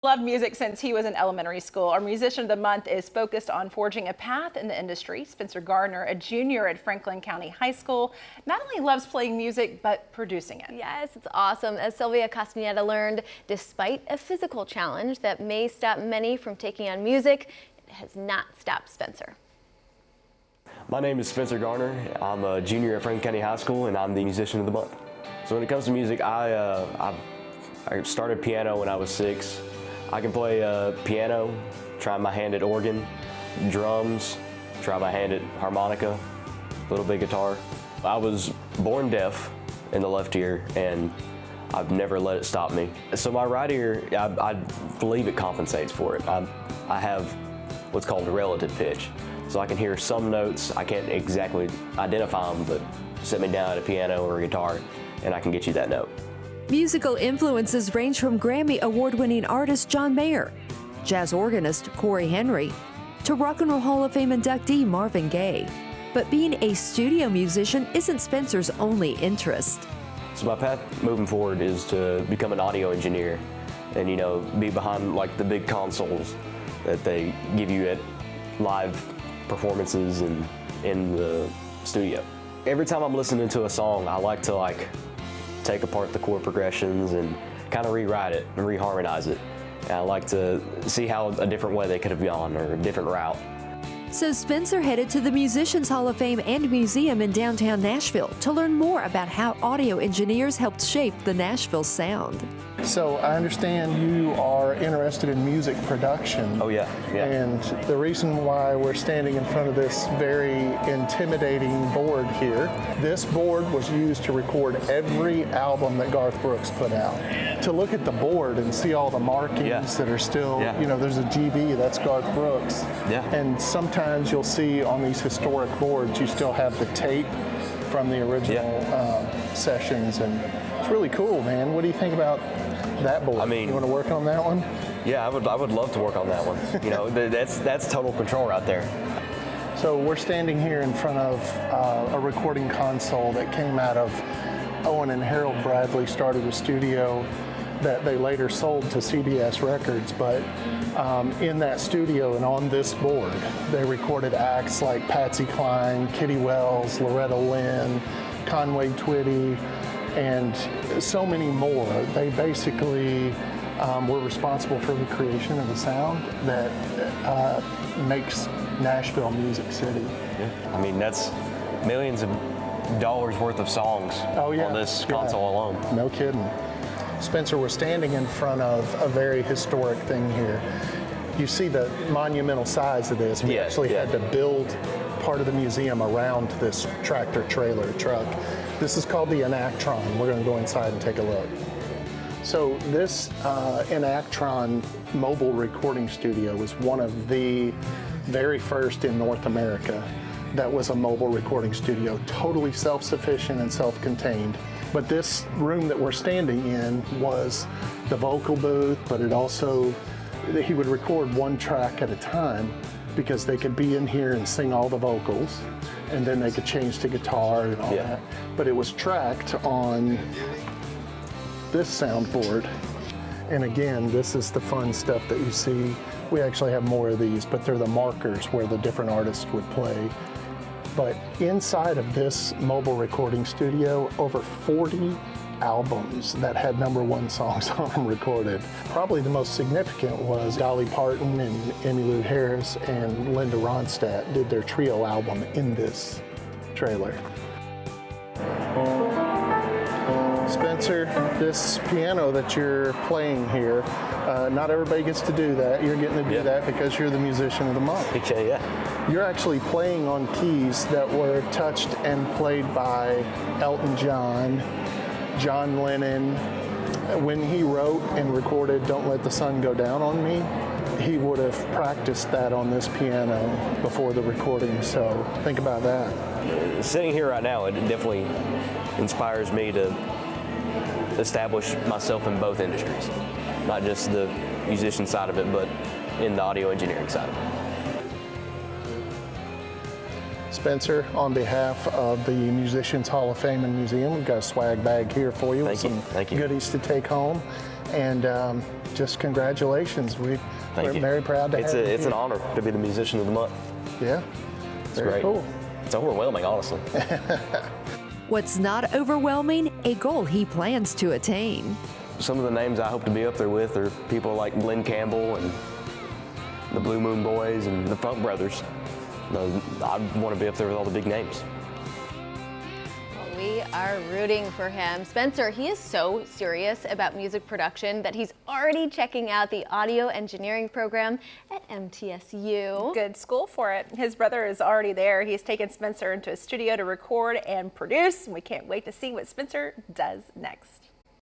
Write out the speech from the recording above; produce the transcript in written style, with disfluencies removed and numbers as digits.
Loved music since he was in elementary school. Our Musician of the Month is focused on forging a path in the industry. Spencer Garner, a junior at Franklin County High School, not only loves playing music, but producing it. Yes, it's awesome. As Sylvia Castaneda learned, despite a physical challenge that may stop many from taking on music, it has not stopped Spencer. My name is Spencer Garner. I'm a junior at Franklin County High School, and I'm the Musician of the Month. So when it comes to music, I started piano when I was 6. I can play piano, try my hand at organ, drums, try my hand at harmonica, a little bit guitar. I was born deaf in the left ear, and I've never let it stop me. So my right ear, I believe it compensates for it. I have what's called a relative pitch. So I can hear some notes. I can't exactly identify them, but set me down at a piano or a guitar, and I can get you that note. Musical influences range from Grammy award-winning artist John Mayer, jazz organist Corey Henry, to Rock and Roll Hall of Fame inductee Marvin Gaye. But being a studio musician isn't Spencer's only interest. So my path moving forward is to become an audio engineer and, be behind like the big consoles that they give you at live performances and in the studio. Every time I'm listening to a song, I like to take apart the chord progressions and kind of rewrite it and reharmonize it. And I like to see how a different way they could have gone or a different route. So Spencer headed to the Musicians Hall of Fame and Museum in downtown Nashville to learn more about how audio engineers helped shape the Nashville sound. So I understand you are interested in music production. Oh yeah. And the reason why we're standing in front of this very intimidating board here, this board was used to record every album that Garth Brooks put out. To look at the board and see all the markings that are still, there's a GB, that's Garth Brooks. Yeah. And sometimes you'll see on these historic boards, you still have the tape from the original sessions, and it's really cool, man. What do you think about that board? I mean, you want to work on that one? Yeah, I would love to work on that one. That's total control right there. So we're standing here in front of a recording console that came out of Owen and Harold Bradley started a studio that they later sold to CBS Records, but in that studio and on this board, they recorded acts like Patsy Cline, Kitty Wells, Loretta Lynn, Conway Twitty, and so many more. They basically were responsible for the creation of the sound that makes Nashville Music City. Yeah. I mean, that's millions of dollars worth of songs on this console alone. No kidding. Spencer, we're standing in front of a very historic thing here. You see the monumental size of this. We actually had to build part of the museum around this tractor trailer truck. This is called the Enactron. We're going to go inside and take a look. So this Enactron mobile recording studio was one of the very first in North America that was a mobile recording studio, totally self-sufficient and self-contained. But this room that we're standing in was the vocal booth, but it also, he would record one track at a time because they could be in here and sing all the vocals, and then they could change to guitar and all that. But it was tracked on this soundboard. And again, this is the fun stuff that you see. We actually have more of these, but they're the markers where the different artists would play. But inside of this mobile recording studio, over 40 albums that had #1 songs on them recorded. Probably the most significant was Dolly Parton and Emmylou Harris and Linda Ronstadt did their trio album in this trailer. Spencer, this piano that you're playing here, not everybody gets to do that. You're getting to do that because you're the Musician of the Month. Okay, yeah. You're actually playing on keys that were touched and played by Elton John, John Lennon. When he wrote and recorded Don't Let the Sun Go Down on Me, he would have practiced that on this piano before the recording, so think about that. Sitting here right now, it definitely inspires me to establish myself in both industries, not just the musician side of it, but in the audio engineering side of it. Spencer, on behalf of the Musicians Hall of Fame and Museum, we've got a swag bag here for you with some goodies to take home. And just congratulations. We're Thank you. very proud to have you. It's an honor to be the musician of the month. Yeah, It's very great. cool. It's overwhelming, honestly. What's not overwhelming? A goal he plans to attain. Some of the names I hope to be up there with are people like Glenn Campbell and the Blue Moon Boys and the Funk Brothers. I want to be up there with all the big names. We are rooting for him. Spencer, he is so serious about music production that he's already checking out the audio engineering program at MTSU. Good school for it. His brother is already there. He's taken Spencer into a studio to record and produce. We can't wait to see what Spencer does next.